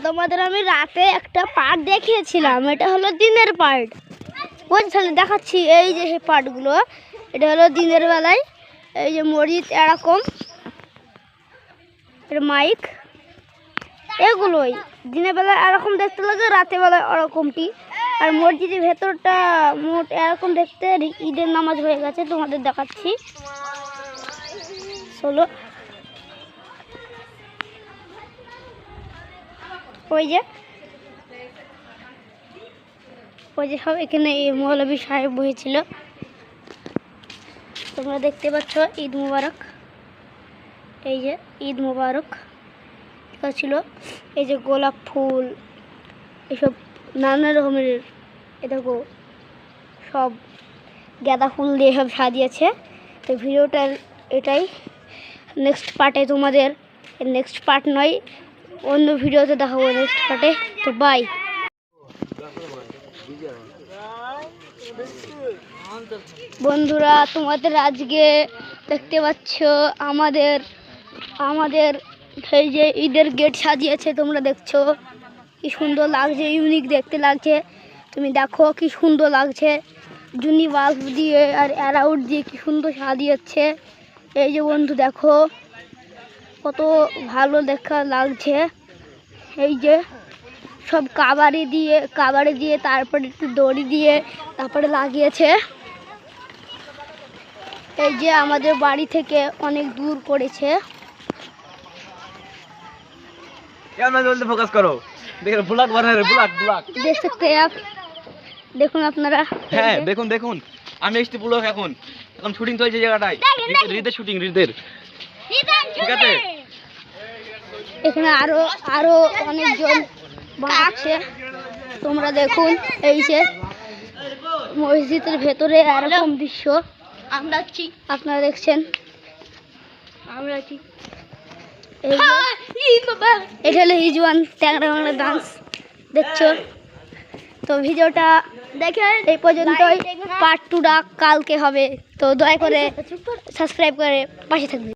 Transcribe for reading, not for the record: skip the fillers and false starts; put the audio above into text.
তোমাদের আমি রাতে একটা পার্ট দেখিয়েছিলাম, এটা হলো দিনের পার্ট। বুঝছো, দেখাচ্ছি এই যে সেই পার্টগুলো, এটা হলো দিনের বেলায়। এই যে মরিচ এরকম, এর মাইক, এগুলোই দিনের বেলায় এরকম দেখতে লাগে, রাতের বেলায় ওরকমটি। আর মসজিদের ভেতরটা মোট এরকম দেখতে। ঈদের নামাজ হয়ে গেছে, তোমাদের দেখাচ্ছি, চলো। ওই যে সব এখানে মৌলভী সাহেব বসেছিল, তোমরা দেখতে পাচ্ছ। ঈদ মুবারক, এই যে ঈদ মুবারক ছিল। এই যে গোলাপ ফুল, এসব নানা রকমের, এ দেখো সব গাঁদা ফুল দিয়ে সব সাজিয়েছে। তো ভিডিওটা এটাই, নেক্সট পার্টে তোমাদের, নেক্সট পার্ট নয়, অন্য ভিডিওতে দেখাবো নেক্সট পার্টে। তো বাই। বন্ধুরা, তোমাদের আজকে দেখতে পাচ্ছ আমাদের এই যে ঈদের গেট সাজিয়েছে, তোমরা দেখছো কি সুন্দর লাগছে, ইউনিক দেখতে লাগছে। তুমি দেখো কি সুন্দর লাগছে, জুনি বাল্ব দিয়ে আর অ্যারাউট দিয়ে কি সুন্দর সাজিয়েছে। এই যে বন্ধু দেখো কত ভালো দেখা লাগছে। এই যে সব কাবাড়ি দিয়ে তারপরে একটু দড়ি দিয়ে তারপরে লাগিয়েছে। এই যে আমাদের বাড়ি থেকে অনেক দূর করেছে। ফোকাস করো, ব্লগ বানায় ব্লগ দেখ सकते हैं आप, দেখুন আপনারা। হ্যাঁ দেখুন আমি এসছি ব্লগ, এখন শুটিং চলছে জায়গাটায়, রিদের শুটিং, রিদের, ঠিক আছে। এখানে আরো অনেকজন বানাচ্ছে, তোমরা দেখুন। এই যে মসজিদের ভেতরে এরকম দৃশ্য আপনারা দেখছেন। এটা হলো হিজওয়ান ট্যাংরা বাংলা ডান্স, দেখছো তো। ভিডিওটা দেখে এই পর্যন্তই, পার্ট 2টা কালকে হবে। তো দয়া করে সাবস্ক্রাইব করে পাশে থাকবে।